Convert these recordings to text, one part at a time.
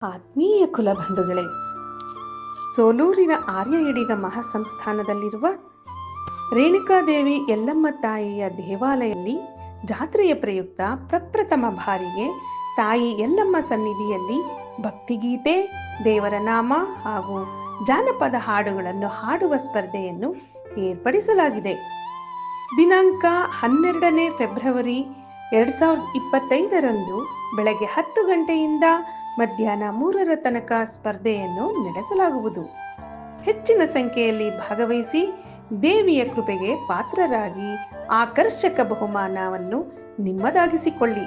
ಆತ್ಮೀಯ ಕುಲಬಂಧುಗಳೇ, ಸೋಲೂರಿನ ಆರ್ಯ ಎಡಿಗ ಮಹಾಸಂಸ್ಥಾನದಲ್ಲಿರುವ ರೇಣುಕಾದೇವಿ ಯಲ್ಲಮ್ಮ ತಾಯಿಯ ದೇವಾಲಯದಲ್ಲಿ ಜಾತ್ರೆಯ ಪ್ರಯುಕ್ತ ಪ್ರಪ್ರಥಮ ಬಾರಿಗೆ ತಾಯಿ ಯಲ್ಲಮ್ಮ ಸನ್ನಿಧಿಯಲ್ಲಿ ಭಕ್ತಿಗೀತೆ, ದೇವರ ನಾಮ ಹಾಗೂ ಜಾನಪದ ಹಾಡುಗಳನ್ನು ಹಾಡುವ ಸ್ಪರ್ಧೆಯನ್ನು ಏರ್ಪಡಿಸಲಾಗಿದೆ. ದಿನಾಂಕ 12ನೇ ಫೆಬ್ರವರಿ 2025ರಂದು ಬೆಳಗ್ಗೆ 10 ಗಂಟೆಯಿಂದ ಮಧ್ಯಾಹ್ನ 3 ತನಕ ಸ್ಪರ್ಧೆಯನ್ನು ನಡೆಸಲಾಗುವುದು. ಹೆಚ್ಚಿನ ಸಂಖ್ಯೆಯಲ್ಲಿ ಭಾಗವಹಿಸಿ ದೇವಿಯ ಕೃಪೆಗೆ ಪಾತ್ರರಾಗಿ ಆಕರ್ಷಕ ಬಹುಮಾನವನ್ನು ನಿಮ್ಮದಾಗಿಸಿಕೊಳ್ಳಿ.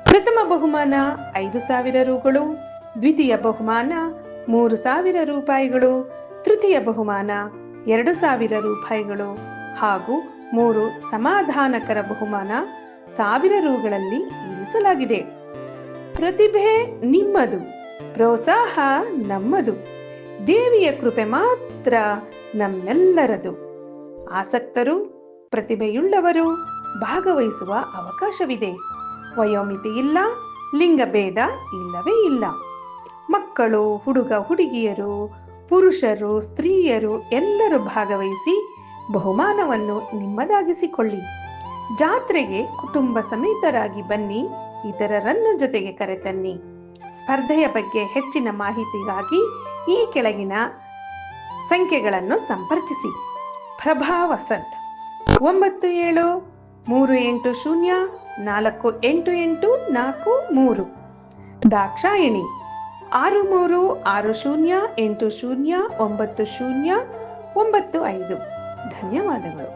ಪ್ರಥಮ ಬಹುಮಾನ 5,000 ರೂಗಳು, ದ್ವಿತೀಯ ಬಹುಮಾನ 3,000 ರೂಪಾಯಿಗಳು, ತೃತೀಯ ಬಹುಮಾನ 2,000 ರೂಪಾಯಿಗಳು ಹಾಗೂ 3 ಸಮಾಧಾನಕರ ಬಹುಮಾನ 1,000 ರೂಗಳಲ್ಲಿ ಇರಿಸಲಾಗಿದೆ. ಪ್ರತಿಭೆ ನಿಮ್ಮದು, ಪ್ರೋತ್ಸಾಹ ನಮ್ಮದು, ದೇವಿಯ ಕೃಪೆ ಮಾತ್ರ ನಮ್ಮೆಲ್ಲರದು. ಆಸಕ್ತರು, ಪ್ರತಿಭೆಯುಳ್ಳವರು ಭಾಗವಹಿಸುವ ಅವಕಾಶವಿದೆ. ವಯೋಮಿತಿ ಇಲ್ಲ, ಲಿಂಗಭೇದ ಇಲ್ಲವೇ ಇಲ್ಲ. ಮಕ್ಕಳು, ಹುಡುಗ ಹುಡುಗಿಯರು, ಪುರುಷರು, ಸ್ತ್ರೀಯರು ಎಲ್ಲರೂ ಭಾಗವಹಿಸಿ ಬಹುಮಾನವನ್ನು ನಿಮ್ಮದಾಗಿಸಿಕೊಳ್ಳಿ. ಜಾತ್ರೆಗೆ ಕುಟುಂಬ ಸಮೇತರಾಗಿ ಬನ್ನಿ, ಇತರರನ್ನು ಜೊತೆಗೆ ಕರೆತನ್ನಿ. ಸ್ಪರ್ಧೆಯ ಬಗ್ಗೆ ಹೆಚ್ಚಿನ ಮಾಹಿತಿಗಾಗಿ ಈ ಕೆಳಗಿನ ಸಂಖ್ಯೆಗಳನ್ನು ಸಂಪರ್ಕಿಸಿ. ಪ್ರಭಾ ವಸಂತ್ 9780488483, ದಾಕ್ಷಾಯಿಣಿ 636080909095. ಧನ್ಯವಾದಗಳು.